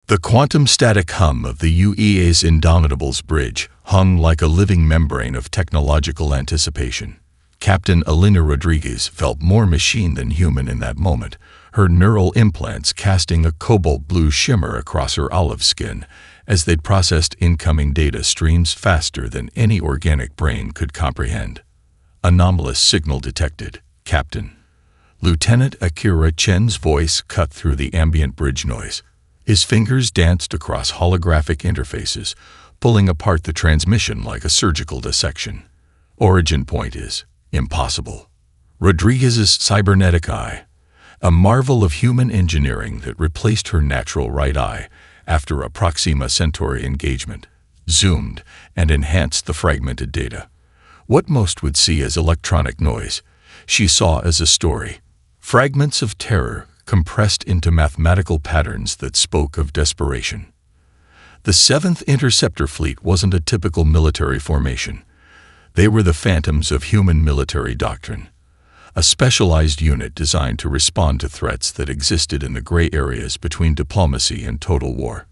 The quantum static hum of the UEA's Indomitable's bridge hung like a living membrane of technological anticipation. Captain Elena Rodriguez felt more machine than human in that moment, her neural implants casting a cobalt blue shimmer across her olive skin as they'd processed incoming data streams faster than any organic brain could comprehend. Anomalous signal detected, Captain. Lieutenant Akira Chen's voice cut through the ambient bridge noise. His fingers danced across holographic interfaces, pulling apart the transmission like a surgical dissection. Origin point is impossible. Rodriguez's cybernetic eye, a marvel of human engineering that replaced her natural right eye after a Proxima Centauri engagement, zoomed and enhanced the fragmented data. What most would see as electronic noise, she saw as a story. Fragments of terror compressed into mathematical patterns that spoke of desperation. The 7th Interceptor Fleet wasn't a typical military formation. They were the phantoms of human military doctrine, a specialized unit designed to respond to threats that existed in the gray areas between diplomacy and total war.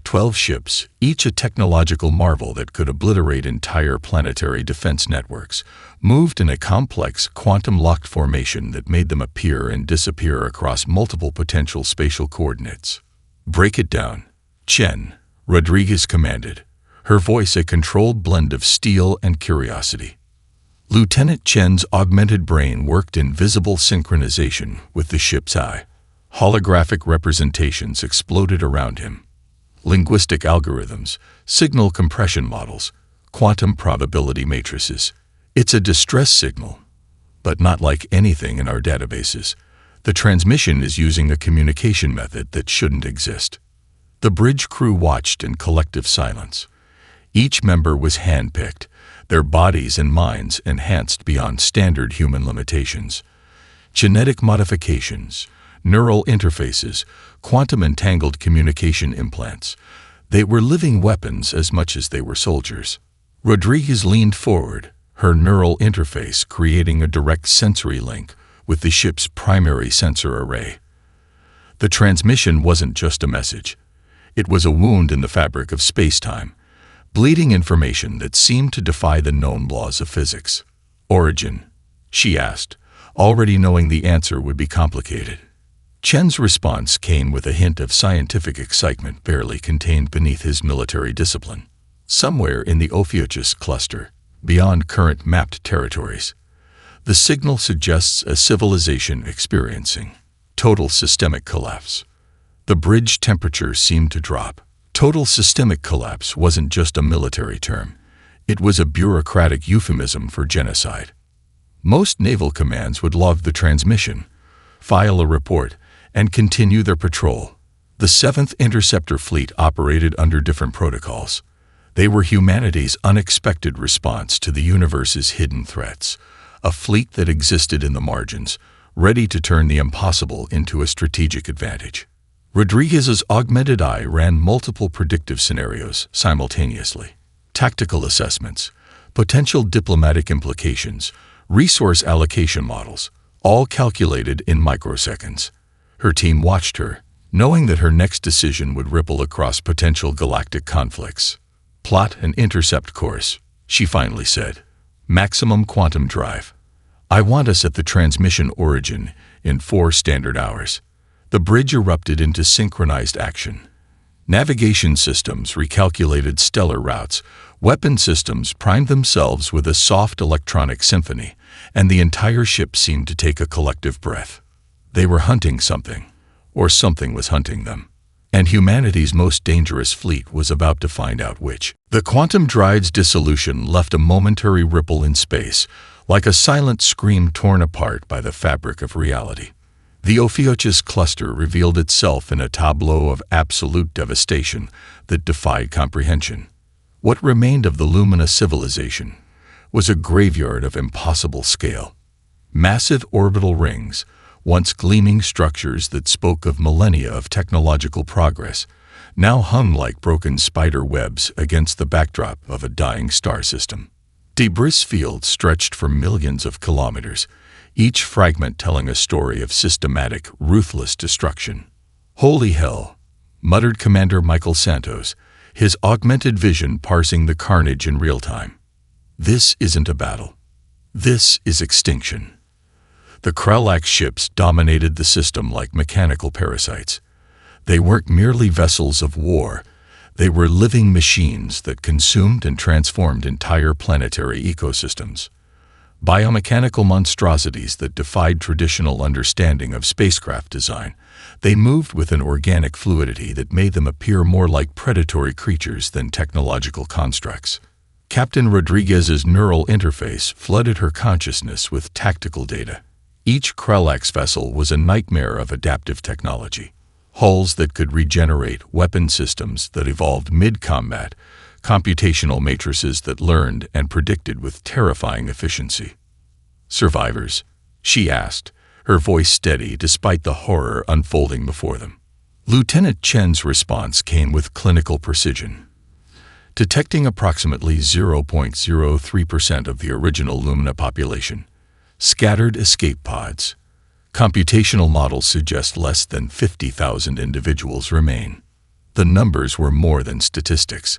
12 ships, each a technological marvel that could obliterate entire planetary defense networks, moved in a complex quantum-locked formation that made them appear and disappear across multiple potential spatial coordinates. "Break it down, Chen," Rodriguez commanded, her voice a controlled blend of steel and curiosity. Lieutenant Chen's augmented brain worked in visible synchronization with the ship's eye. Holographic representations exploded around him. Linguistic algorithms, signal compression models, quantum probability matrices. It's a distress signal, but not like anything in our databases. The transmission is using a communication method that shouldn't exist. The bridge crew watched in collective silence. Each member was handpicked, their bodies and minds enhanced beyond standard human limitations. Genetic modifications, neural interfaces, quantum-entangled communication implants. They were living weapons as much as they were soldiers. Rodriguez leaned forward, her neural interface creating a direct sensory link with the ship's primary sensor array. The transmission wasn't just a message. It was a wound in the fabric of space-time, bleeding information that seemed to defy the known laws of physics. "Origin?" she asked, already knowing the answer would be complicated. Chen's response came with a hint of scientific excitement barely contained beneath his military discipline. Somewhere in the Ophiuchus cluster, beyond current mapped territories, the signal suggests a civilization experiencing total systemic collapse. The bridge temperature seemed to drop. Total systemic collapse wasn't just a military term. It was a bureaucratic euphemism for genocide. Most naval commands would log the transmission, file a report, and continue their patrol. The 7th Interceptor Fleet operated under different protocols. They were humanity's unexpected response to the universe's hidden threats, a fleet that existed in the margins, ready to turn the impossible into a strategic advantage. Rodriguez's augmented eye ran multiple predictive scenarios simultaneously. Tactical assessments, potential diplomatic implications, resource allocation models, all calculated in microseconds. Her team watched her, knowing that her next decision would ripple across potential galactic conflicts. "Plot an intercept course," she finally said. "Maximum quantum drive. I want us at the transmission origin in 4 standard hours." The bridge erupted into synchronized action. Navigation systems recalculated stellar routes, weapon systems primed themselves with a soft electronic symphony, and the entire ship seemed to take a collective breath. They were hunting something, or something was hunting them. And humanity's most dangerous fleet was about to find out which. The quantum drive's dissolution left a momentary ripple in space, like a silent scream torn apart by the fabric of reality. The Ophiuchus cluster revealed itself in a tableau of absolute devastation that defied comprehension. What remained of the Lumina civilization was a graveyard of impossible scale. Massive orbital rings, once gleaming structures that spoke of millennia of technological progress, now hung like broken spider webs against the backdrop of a dying star system. Debris fields stretched for millions of kilometers, each fragment telling a story of systematic, ruthless destruction. "Holy hell," muttered Commander Michael Santos, his augmented vision parsing the carnage in real time. This isn't a battle. This is extinction. The Kralax ships dominated the system like mechanical parasites. They weren't merely vessels of war. They were living machines that consumed and transformed entire planetary ecosystems. Biomechanical monstrosities that defied traditional understanding of spacecraft design. They moved with an organic fluidity that made them appear more like predatory creatures than technological constructs. Captain Rodriguez's neural interface flooded her consciousness with tactical data. Each Kralax vessel was a nightmare of adaptive technology. Hulls that could regenerate, weapon systems that evolved mid-combat, computational matrices that learned and predicted with terrifying efficiency. "Survivors?" she asked, her voice steady despite the horror unfolding before them. Lieutenant Chen's response came with clinical precision. Detecting approximately 0.03% of the original Lumina population. Scattered escape pods. Computational models suggest less than 50,000 individuals remain. The numbers were more than statistics.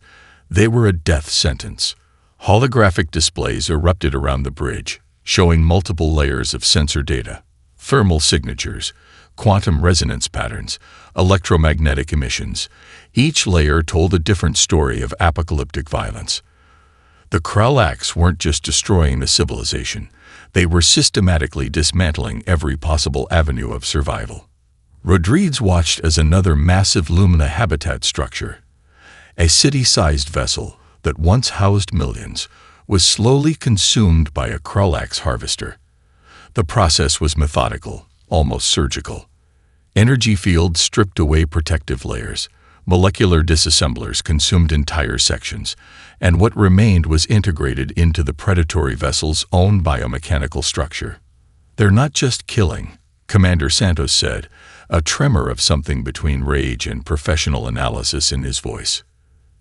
They were a death sentence. Holographic displays erupted around the bridge, showing multiple layers of sensor data, thermal signatures, quantum resonance patterns, electromagnetic emissions. Each layer told a different story of apocalyptic violence. The Kralax weren't just destroying the civilization. They were systematically dismantling every possible avenue of survival. Rodriguez watched as another massive Lumina habitat structure, a city-sized vessel that once housed millions, was slowly consumed by a Kralax harvester. The process was methodical, almost surgical. Energy fields stripped away protective layers, molecular disassemblers consumed entire sections, and what remained was integrated into the predatory vessel's own biomechanical structure. "They're not just killing," Commander Santos said, a tremor of something between rage and professional analysis in his voice.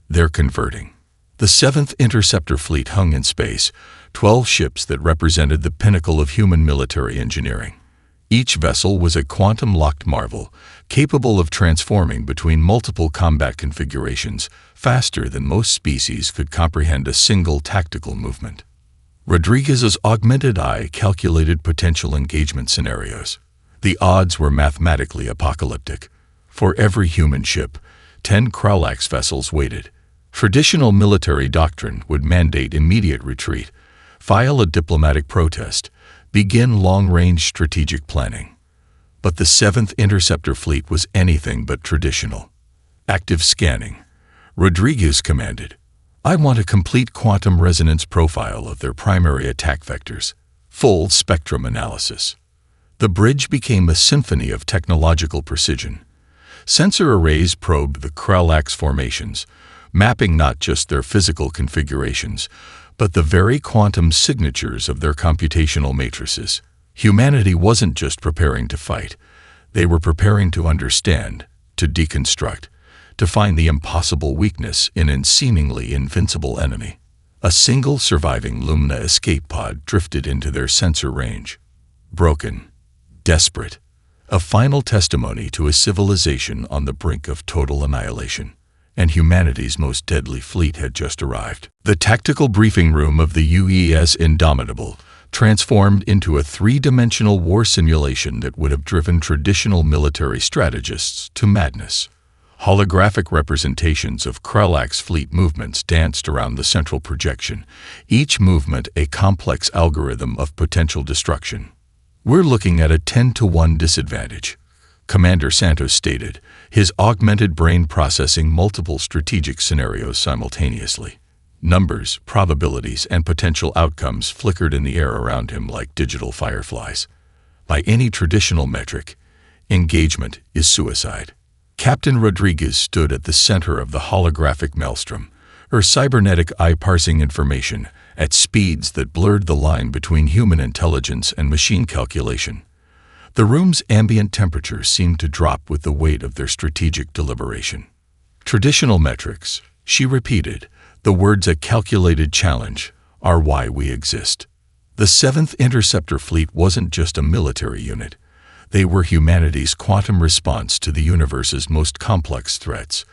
"They're converting." The 7th Interceptor Fleet hung in space, 12 ships that represented the pinnacle of human military engineering. Each vessel was a quantum-locked marvel, capable of transforming between multiple combat configurations faster than most species could comprehend a single tactical movement. Rodriguez's augmented eye calculated potential engagement scenarios. The odds were mathematically apocalyptic. For every human ship, 10 Kralax vessels waited. Traditional military doctrine would mandate immediate retreat, file a diplomatic protest, begin long-range strategic planning. But the 7th Interceptor Fleet was anything but traditional. "Active scanning," Rodriguez commanded. "I want a complete quantum resonance profile of their primary attack vectors. Full spectrum analysis." The bridge became a symphony of technological precision. Sensor arrays probed the Kralax formations, mapping not just their physical configurations, but the very quantum signatures of their computational matrices. Humanity wasn't just preparing to fight. They were preparing to understand, to deconstruct, to find the impossible weakness in a seemingly invincible enemy. A single surviving Lumina escape pod drifted into their sensor range. Broken, desperate, a final testimony to a civilization on the brink of total annihilation. And humanity's most deadly fleet had just arrived. The tactical briefing room of the UES Indomitable transformed into a three-dimensional war simulation that would have driven traditional military strategists to madness. Holographic representations of Kralax fleet movements danced around the central projection, each movement a complex algorithm of potential destruction. "We're looking at a 10-to-1 disadvantage," Commander Santos stated, his augmented brain processing multiple strategic scenarios simultaneously. Numbers, probabilities, and potential outcomes flickered in the air around him like digital fireflies. By any traditional metric, engagement is suicide. Captain Rodriguez stood at the center of the holographic maelstrom, her cybernetic eye parsing information at speeds that blurred the line between human intelligence and machine calculation. The room's ambient temperature seemed to drop with the weight of their strategic deliberation. "Traditional metrics," she repeated, the words a calculated challenge, "are why we exist." The 7th Interceptor Fleet wasn't just a military unit. They were humanity's quantum response to the universe's most complex threats,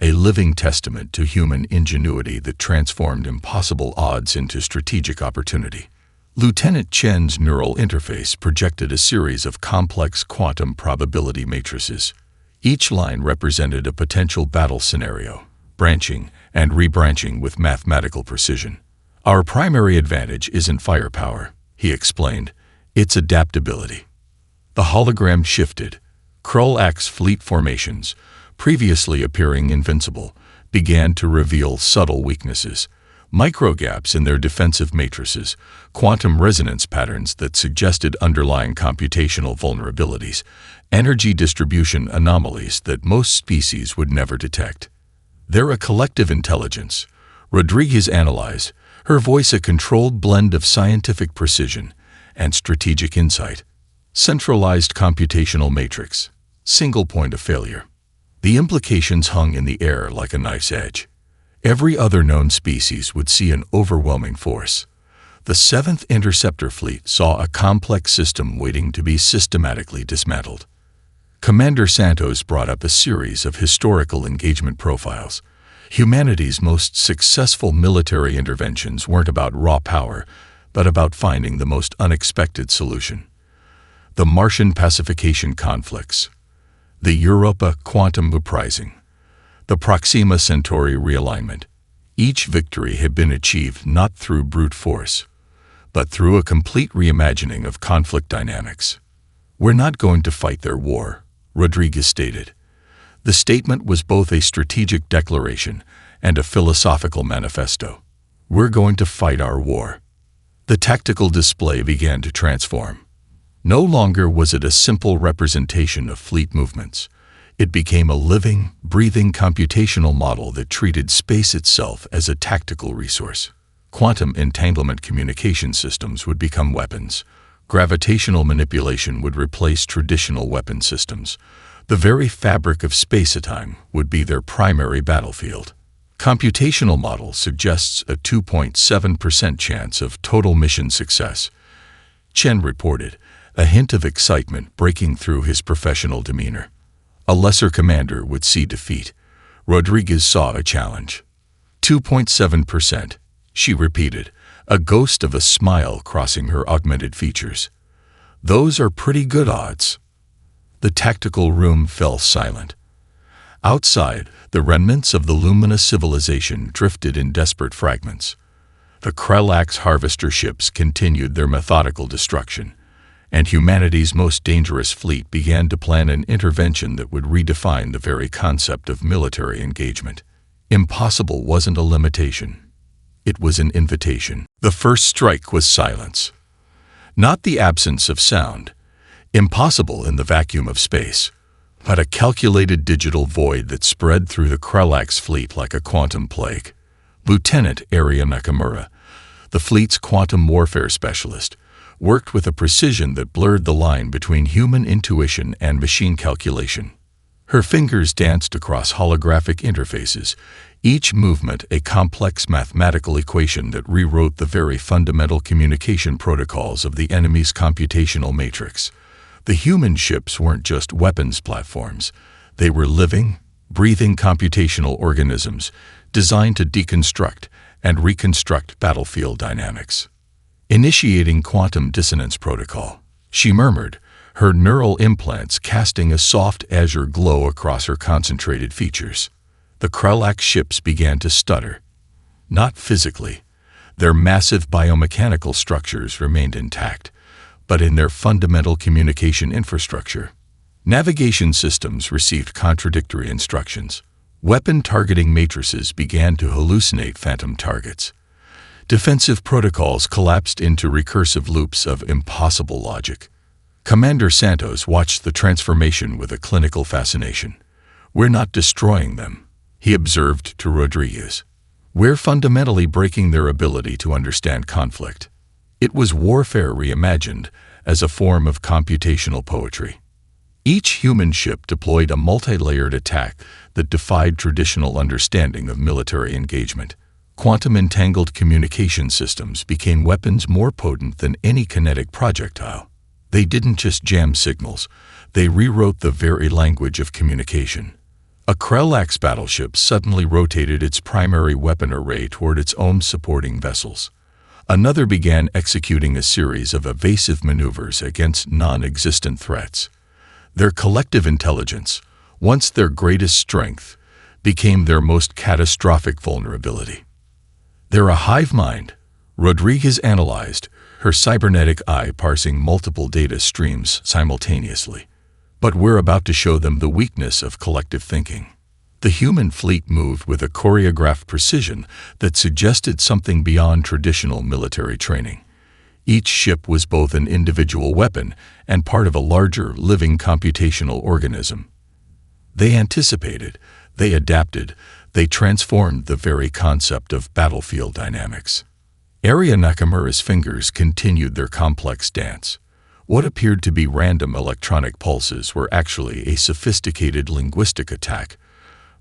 a living testament to human ingenuity that transformed impossible odds into strategic opportunity. Lieutenant Chen's neural interface projected a series of complex quantum probability matrices. Each line represented a potential battle scenario, branching and rebranching with mathematical precision. "Our primary advantage isn't firepower," he explained. "It's adaptability." The hologram shifted. Krulak's fleet formations, previously appearing invincible, began to reveal subtle weaknesses, microgaps in their defensive matrices, quantum resonance patterns that suggested underlying computational vulnerabilities, energy distribution anomalies that most species would never detect. "They're a collective intelligence," Rodriguez analyzed, her voice a controlled blend of scientific precision and strategic insight. "Centralized computational matrix, single point of failure." The implications hung in the air like a knife's edge. Every other known species would see an overwhelming force. The 7th Interceptor Fleet saw a complex system waiting to be systematically dismantled. Commander Santos brought up a series of historical engagement profiles. Humanity's most successful military interventions weren't about raw power, but about finding the most unexpected solution. The Martian pacification conflicts, the Europa quantum uprising, the Proxima Centauri realignment. Each victory had been achieved not through brute force, but through a complete reimagining of conflict dynamics. "We're not going to fight their war," Rodriguez stated. The statement was both a strategic declaration and a philosophical manifesto. "We're going to fight our war." The tactical display began to transform. No longer was it a simple representation of fleet movements. It became a living, breathing computational model that treated space itself as a tactical resource. Quantum entanglement communication systems would become weapons. Gravitational manipulation would replace traditional weapon systems. The very fabric of space-time would be their primary battlefield. Computational model suggests a 2.7% chance of total mission success, Chen reported, a hint of excitement breaking through his professional demeanor. A lesser commander would see defeat. Rodriguez saw a challenge. 2.7%, she repeated, a ghost of a smile crossing her augmented features. "Those are pretty good odds." The tactical room fell silent. Outside, the remnants of the Lumina civilization drifted in desperate fragments. The Krulak's harvester ships continued their methodical destruction, and humanity's most dangerous fleet began to plan an intervention that would redefine the very concept of military engagement. Impossible wasn't a limitation. It was an invitation. The first strike was silence. Not the absence of sound, impossible in the vacuum of space, but a calculated digital void that spread through the Krulak's fleet like a quantum plague. Lieutenant Area Nakamura, the fleet's quantum warfare specialist, worked with a precision that blurred the line between human intuition and machine calculation. Her fingers danced across holographic interfaces, each movement a complex mathematical equation that rewrote the very fundamental communication protocols of the enemy's computational matrix. The human ships weren't just weapons platforms. They were living, breathing computational organisms designed to deconstruct and reconstruct battlefield dynamics. Initiating quantum dissonance protocol, she murmured, her neural implants casting a soft azure glow across her concentrated features. The Krulak ships began to stutter. Not physically. Their massive biomechanical structures remained intact, but in their fundamental communication infrastructure. Navigation systems received contradictory instructions. Weapon targeting matrices began to hallucinate phantom targets. Defensive protocols collapsed into recursive loops of impossible logic. Commander Santos watched the transformation with a clinical fascination. "We're not destroying them," he observed to Rodriguez. "We're fundamentally breaking their ability to understand conflict." It was warfare reimagined as a form of computational poetry. Each human ship deployed a multi-layered attack that defied traditional understanding of military engagement. Quantum-entangled communication systems became weapons more potent than any kinetic projectile. They didn't just jam signals, they rewrote the very language of communication. A Krell-Ax battleship suddenly rotated its primary weapon array toward its own supporting vessels. Another began executing a series of evasive maneuvers against non-existent threats. Their collective intelligence, once their greatest strength, became their most catastrophic vulnerability. They're a hive mind, Rodriguez analyzed, her cybernetic eye parsing multiple data streams simultaneously. But we're about to show them the weakness of collective thinking. The human fleet moved with a choreographed precision that suggested something beyond traditional military training. Each ship was both an individual weapon and part of a larger, living computational organism. They anticipated, they adapted, they transformed the very concept of battlefield dynamics. Area Nakamura's fingers continued their complex dance. What appeared to be random electronic pulses were actually a sophisticated linguistic attack,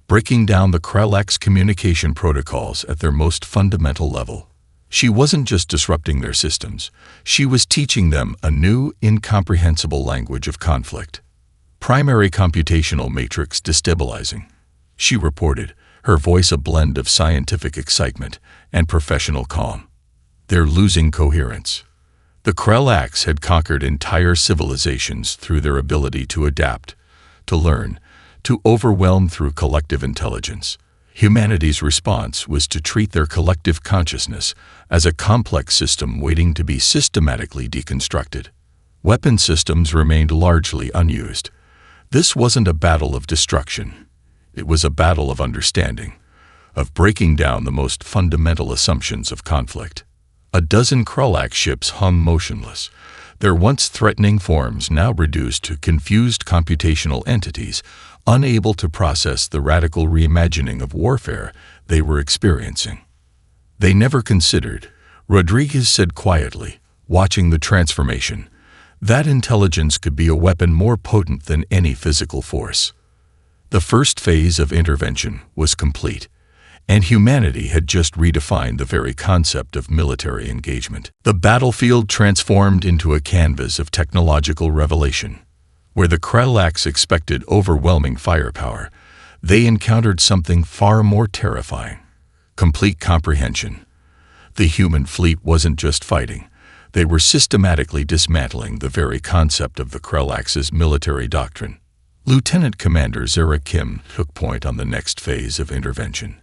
breaking down the Krell-Ax communication protocols at their most fundamental level. She wasn't just disrupting their systems, she was teaching them a new, incomprehensible language of conflict. Primary computational matrix destabilizing, she reported, her voice a blend of scientific excitement and professional calm. They're losing coherence. The Krell-Ax had conquered entire civilizations through their ability to adapt, to learn, to overwhelm through collective intelligence. Humanity's response was to treat their collective consciousness as a complex system waiting to be systematically deconstructed. Weapon systems remained largely unused. This wasn't a battle of destruction. It was a battle of understanding, of breaking down the most fundamental assumptions of conflict. A dozen Krell-Ax ships hung motionless, their once threatening forms now reduced to confused computational entities, unable to process the radical reimagining of warfare they were experiencing. They never considered, Rodriguez said quietly, watching the transformation, that intelligence could be a weapon more potent than any physical force. The first phase of intervention was complete, and humanity had just redefined the very concept of military engagement. The battlefield transformed into a canvas of technological revelation. Where the Krell-Ax expected overwhelming firepower, they encountered something far more terrifying: complete comprehension. The human fleet wasn't just fighting, they were systematically dismantling the very concept of the Krell-Ax's military doctrine. Lieutenant Commander Zara Kim took point on the next phase of intervention.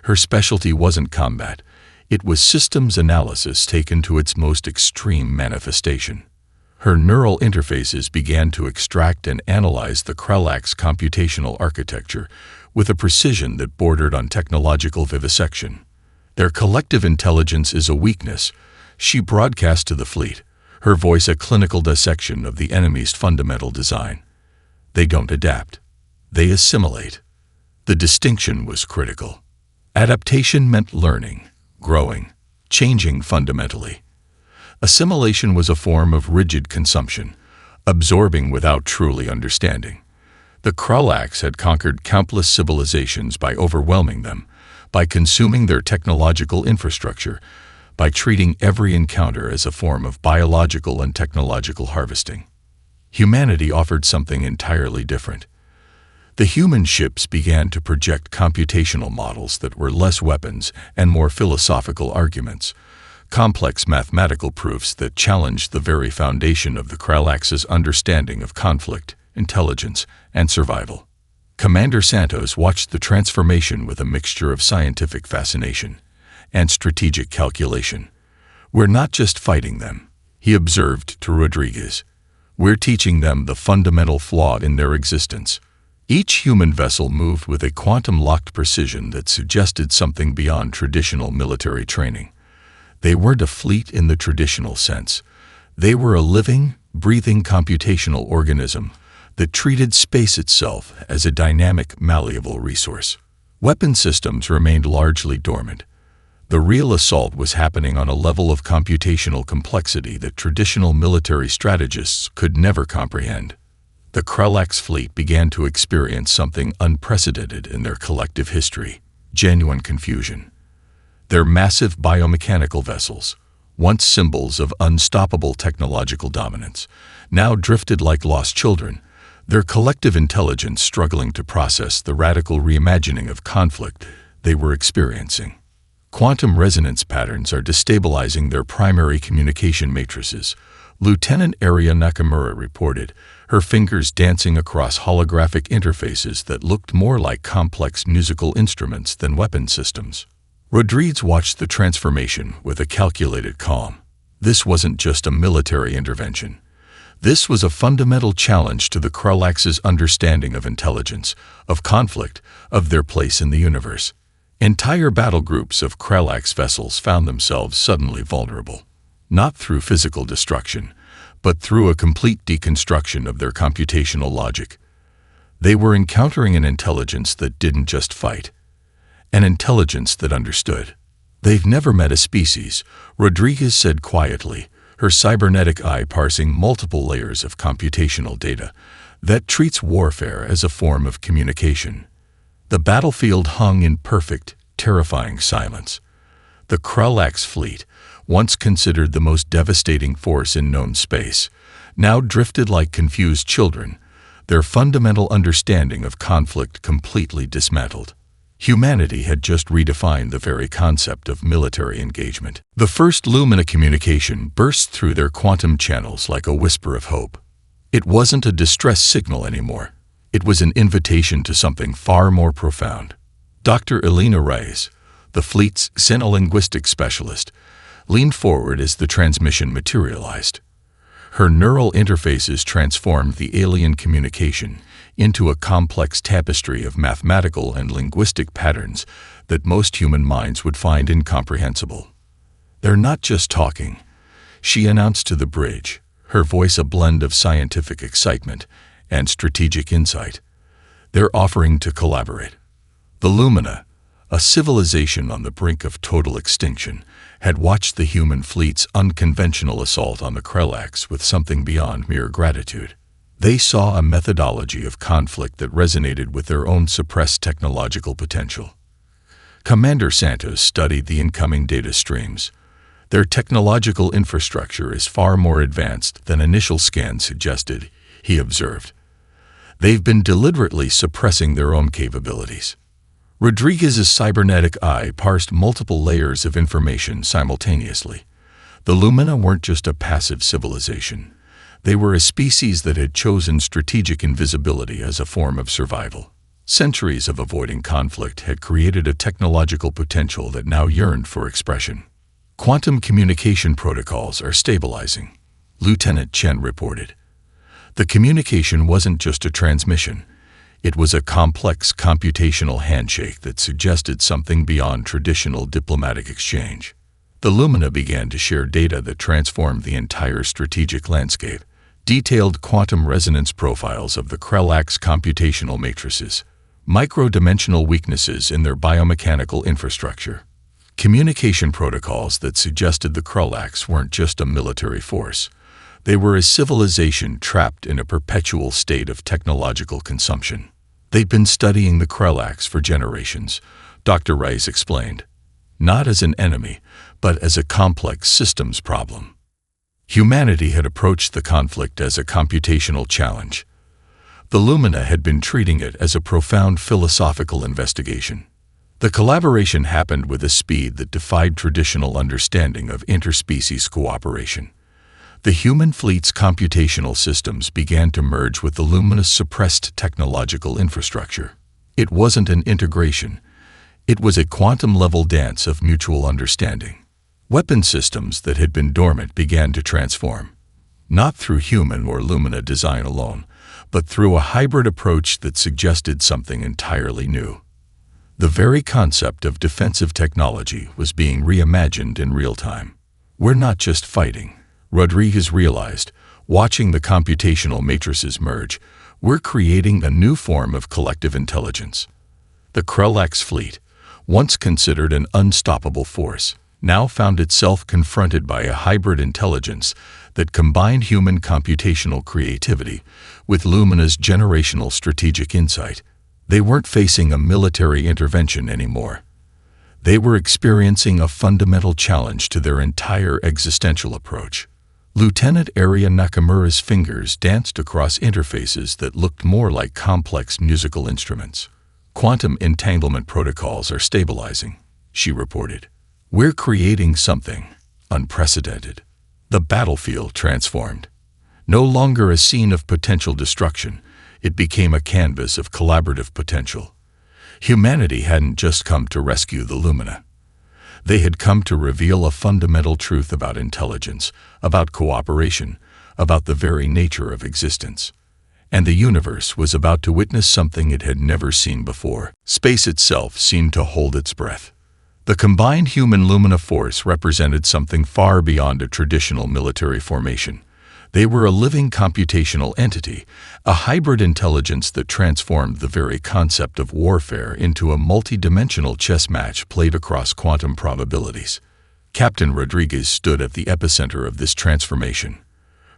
Her specialty wasn't combat, it was systems analysis taken to its most extreme manifestation. Her neural interfaces began to extract and analyze the Krell-Ax computational architecture with a precision that bordered on technological vivisection. Their collective intelligence is a weakness, she broadcast to the fleet, her voice a clinical dissection of the enemy's fundamental design. They don't adapt, they assimilate. The distinction was critical. Adaptation meant learning, growing, changing fundamentally. Assimilation was a form of rigid consumption, absorbing without truly understanding. The Krell-Ax had conquered countless civilizations by overwhelming them, by consuming their technological infrastructure, by treating every encounter as a form of biological and technological harvesting. Humanity offered something entirely different. The human ships began to project computational models that were less weapons and more philosophical arguments, complex mathematical proofs that challenged the very foundation of the Krell-Ax's understanding of conflict, intelligence, and survival. Commander Santos watched the transformation with a mixture of scientific fascination and strategic calculation. We're not just fighting them, he observed to Rodriguez. We're teaching them the fundamental flaw in their existence. Each human vessel moved with a quantum-locked precision that suggested something beyond traditional military training. They weren't a fleet in the traditional sense. They were a living, breathing computational organism that treated space itself as a dynamic, malleable resource. Weapon systems remained largely dormant. The real assault was happening on a level of computational complexity that traditional military strategists could never comprehend. The Krell-Ax fleet began to experience something unprecedented in their collective history: genuine confusion. Their massive biomechanical vessels, once symbols of unstoppable technological dominance, now drifted like lost children, their collective intelligence struggling to process the radical reimagining of conflict they were experiencing. Quantum resonance patterns are destabilizing their primary communication matrices, Lieutenant Aria Nakamura reported, her fingers dancing across holographic interfaces that looked more like complex musical instruments than weapon systems. Rodriguez watched the transformation with a calculated calm. This wasn't just a military intervention. This was a fundamental challenge to the Kralax's understanding of intelligence, of conflict, of their place in the universe. Entire battle groups of Kralax vessels found themselves suddenly vulnerable. Not through physical destruction, but through a complete deconstruction of their computational logic. They were encountering an intelligence that didn't just fight, an intelligence that understood. They've never met a species, Rodriguez said quietly, her cybernetic eye parsing multiple layers of computational data, that treats warfare as a form of communication. The battlefield hung in perfect, terrifying silence. The Kralax fleet, once considered the most devastating force in known space, now drifted like confused children, their fundamental understanding of conflict completely dismantled. Humanity had just redefined the very concept of military engagement. The first Lumina communication burst through their quantum channels like a whisper of hope. It wasn't a distress signal anymore. It was an invitation to something far more profound. Dr. Elena Reyes, the fleet's xenolinguistic specialist, leaned forward as the transmission materialized. Her neural interfaces transformed the alien communication into a complex tapestry of mathematical and linguistic patterns that most human minds would find incomprehensible. "They're not just talking," she announced to the bridge, her voice a blend of scientific excitement and strategic insight. "They're offering to collaborate." The Lumina, a civilization on the brink of total extinction, had watched the human fleet's unconventional assault on the Kralax with something beyond mere gratitude. They saw a methodology of conflict that resonated with their own suppressed technological potential. Commander Santos studied the incoming data streams. "Their technological infrastructure is far more advanced than initial scans suggested," he observed. "They've been deliberately suppressing their own capabilities." Rodriguez's cybernetic eye parsed multiple layers of information simultaneously. The Lumina weren't just a passive civilization. They were a species that had chosen strategic invisibility as a form of survival. Centuries of avoiding conflict had created a technological potential that now yearned for expression. "Quantum communication protocols are stabilizing," Lieutenant Chen reported. The communication wasn't just a transmission. It was a complex computational handshake that suggested something beyond traditional diplomatic exchange. The Lumina began to share data that transformed the entire strategic landscape, detailed quantum resonance profiles of the Kralax computational matrices, micro-dimensional weaknesses in their biomechanical infrastructure, communication protocols that suggested the Kralax weren't just a military force. They were a civilization trapped in a perpetual state of technological consumption. "They'd been studying the Kralax for generations," Dr. Rice explained. "Not as an enemy, but as a complex systems problem." Humanity had approached the conflict as a computational challenge. The Lumina had been treating it as a profound philosophical investigation. The collaboration happened with a speed that defied traditional understanding of interspecies cooperation. The human fleet's computational systems began to merge with the Lumina's suppressed technological infrastructure. It wasn't an integration. It was a quantum-level dance of mutual understanding. Weapon systems that had been dormant began to transform, not through human or Lumina design alone, but through a hybrid approach that suggested something entirely new. The very concept of defensive technology was being reimagined in real time. "We're not just fighting," Rodriguez realized, watching the computational matrices merge. "We're creating a new form of collective intelligence." The Kralax fleet, once considered an unstoppable force, now found itself confronted by a hybrid intelligence that combined human computational creativity with Lumina's generational strategic insight. They weren't facing a military intervention anymore. They were experiencing a fundamental challenge to their entire existential approach. Lieutenant Area Nakamura's fingers danced across interfaces that looked more like complex musical instruments. "Quantum entanglement protocols are stabilizing," she reported. "We're creating something unprecedented." The battlefield transformed. No longer a scene of potential destruction, it became a canvas of collaborative potential. Humanity hadn't just come to rescue the Lumina. They had come to reveal a fundamental truth about intelligence, about cooperation, about the very nature of existence. And the universe was about to witness something it had never seen before. Space itself seemed to hold its breath. The combined human-Lumina force represented something far beyond a traditional military formation. They were a living computational entity, a hybrid intelligence that transformed the very concept of warfare into a multi-dimensional chess match played across quantum probabilities. Captain Rodriguez stood at the epicenter of this transformation.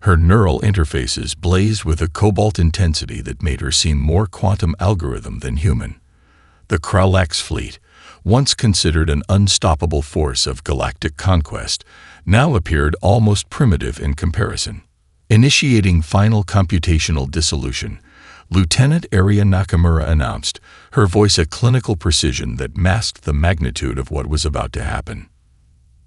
Her neural interfaces blazed with a cobalt intensity that made her seem more quantum algorithm than human. The Kralax fleet, once considered an unstoppable force of galactic conquest, now appeared almost primitive in comparison. Initiating final computational dissolution, Lieutenant Area Nakamura announced, her voice a clinical precision that masked the magnitude of what was about to happen.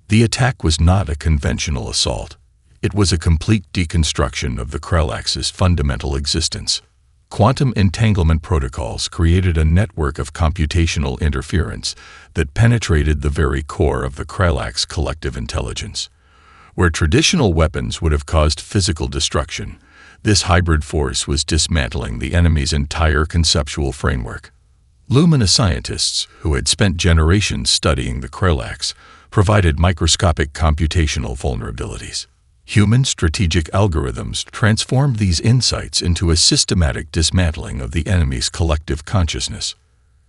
The attack was not a conventional assault. It was a complete deconstruction of the Kralax's fundamental existence. Quantum entanglement protocols created a network of computational interference that penetrated the very core of the Kralax collective intelligence. Where traditional weapons would have caused physical destruction, this hybrid force was dismantling the enemy's entire conceptual framework. Lumina scientists, who had spent generations studying the Kralax, provided microscopic computational vulnerabilities. Human strategic algorithms transformed these insights into a systematic dismantling of the enemy's collective consciousness.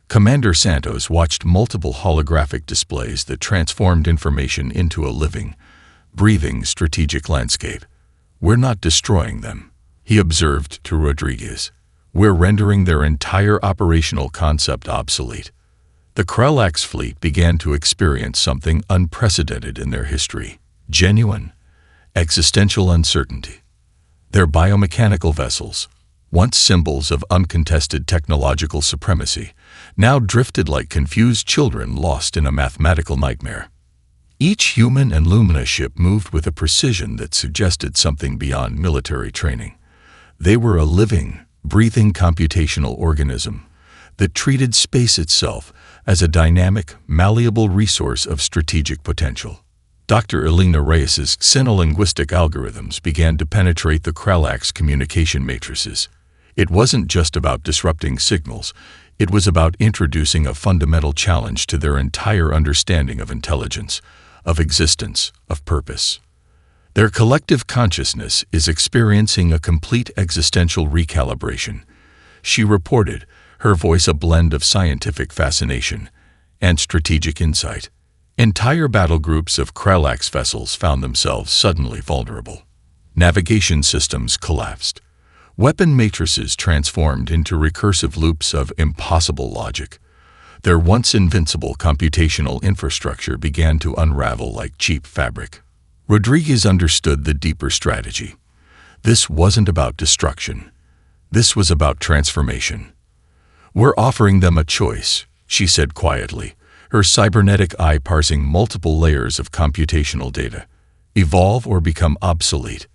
Commander Santos watched multiple holographic displays that transformed information into a living, breathing strategic landscape. "We're not destroying them," he observed to Rodriguez. "We're rendering their entire operational concept obsolete." The Kralax fleet began to experience something unprecedented in their history: genuine, existential uncertainty. Their biomechanical vessels, once symbols of uncontested technological supremacy, now drifted like confused children lost in a mathematical nightmare. Each human and Lumina ship moved with a precision that suggested something beyond military training. They were a living, breathing computational organism that treated space itself as a dynamic, malleable resource of strategic potential. Dr. Elena Reyes's xenolinguistic algorithms began to penetrate the Kralax communication matrices. It wasn't just about disrupting signals, it was about introducing a fundamental challenge to their entire understanding of intelligence, of existence, of purpose. Their collective consciousness is experiencing a complete existential recalibration, she reported, her voice a blend of scientific fascination and strategic insight. Entire battle groups of Kralax vessels found themselves suddenly vulnerable. Navigation systems collapsed. Weapon matrices transformed into recursive loops of impossible logic. Their once invincible computational infrastructure began to unravel like cheap fabric. Rodriguez understood the deeper strategy. This wasn't about destruction. This was about transformation. "We're offering them a choice," she said quietly, her cybernetic eye parsing multiple layers of computational data. "Evolve or become obsolete."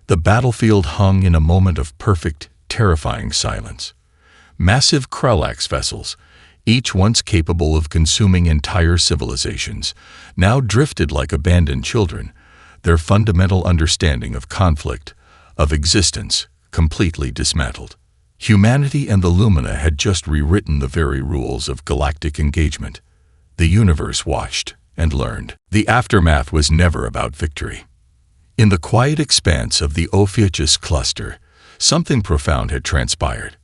The battlefield hung in a moment of perfect, terrifying silence. Massive Kralax vessels, each once capable of consuming entire civilizations, now drifted like abandoned children, their fundamental understanding of conflict, of existence, completely dismantled. Humanity and the Lumina had just rewritten the very rules of galactic engagement. The universe watched and learned. The aftermath was never about victory. In the quiet expanse of the Ophiuchus cluster, something profound had transpired.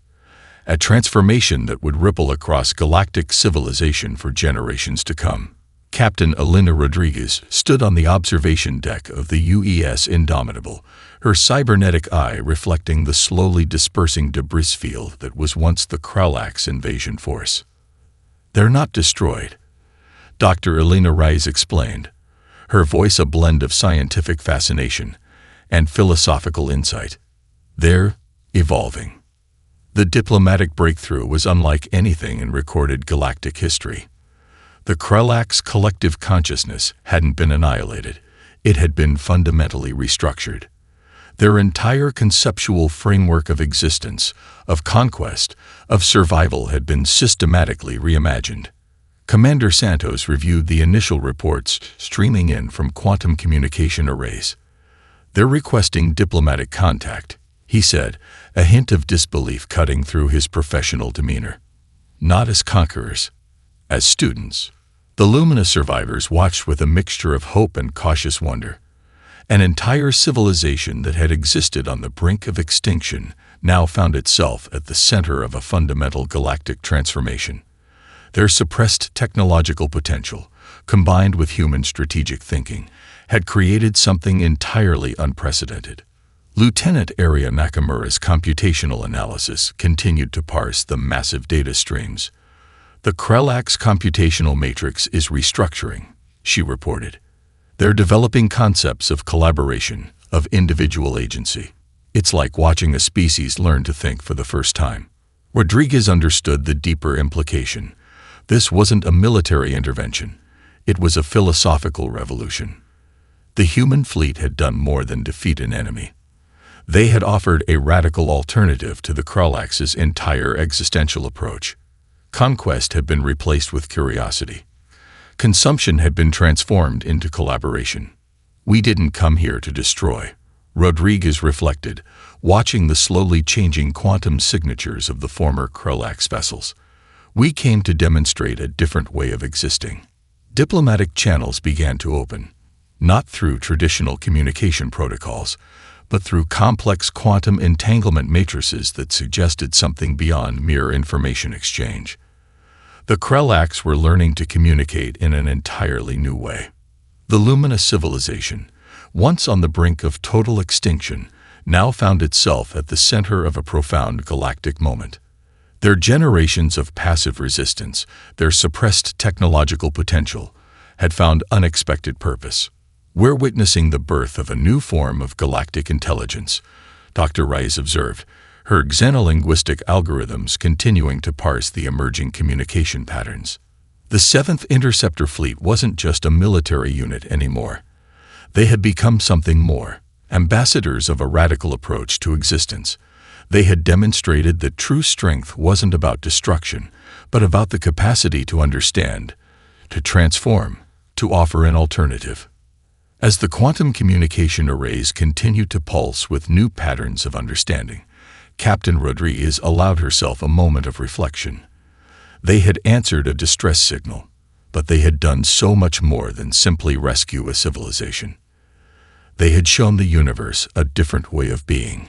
A transformation that would ripple across galactic civilization for generations to come. Captain Elena Rodriguez stood on the observation deck of the UES Indomitable, her cybernetic eye reflecting the slowly dispersing debris field that was once the Kralax invasion force. "They're not destroyed. Dr. Elena Rice explained, her voice a blend of scientific fascination and philosophical insight. They're evolving. The diplomatic breakthrough was unlike anything in recorded galactic history. The Krellak's collective consciousness hadn't been annihilated. It had been fundamentally restructured. Their entire conceptual framework of existence, of conquest, of survival had been systematically reimagined. Commander Santos reviewed the initial reports streaming in from quantum communication arrays. They're requesting diplomatic contact, he said, a hint of disbelief cutting through his professional demeanor. Not as conquerors, as students. The Lumina survivors watched with a mixture of hope and cautious wonder. An entire civilization that had existed on the brink of extinction now found itself at the center of a fundamental galactic transformation. Their suppressed technological potential, combined with human strategic thinking, had created something entirely unprecedented. Lieutenant Aria Nakamura's computational analysis continued to parse the massive data streams. The Krellak's computational matrix is restructuring, she reported. They're developing concepts of collaboration, of individual agency. It's like watching a species learn to think for the first time. Rodriguez understood the deeper implication. This wasn't a military intervention. It was a philosophical revolution. The human fleet had done more than defeat an enemy. They had offered a radical alternative to the Krellak's entire existential approach. Conquest had been replaced with curiosity. Consumption had been transformed into collaboration. We didn't come here to destroy, Rodriguez reflected, watching the slowly changing quantum signatures of the former Krellak's vessels. We came to demonstrate a different way of existing. Diplomatic channels began to open, not through traditional communication protocols, but through complex quantum entanglement matrices that suggested something beyond mere information exchange. The Krellak's were learning to communicate in an entirely new way. The Lumina civilization, once on the brink of total extinction, now found itself at the center of a profound galactic moment. Their generations of passive resistance, their suppressed technological potential, had found unexpected purpose. We're witnessing the birth of a new form of galactic intelligence, Dr. Rice observed, her xenolinguistic algorithms continuing to parse the emerging communication patterns. The 7th Interceptor Fleet wasn't just a military unit anymore. They had become something more, ambassadors of a radical approach to existence. They had demonstrated that true strength wasn't about destruction, but about the capacity to understand, to transform, to offer an alternative. As the quantum communication arrays continued to pulse with new patterns of understanding, Captain Rodriguez allowed herself a moment of reflection. They had answered a distress signal, but they had done so much more than simply rescue a civilization. They had shown the universe a different way of being.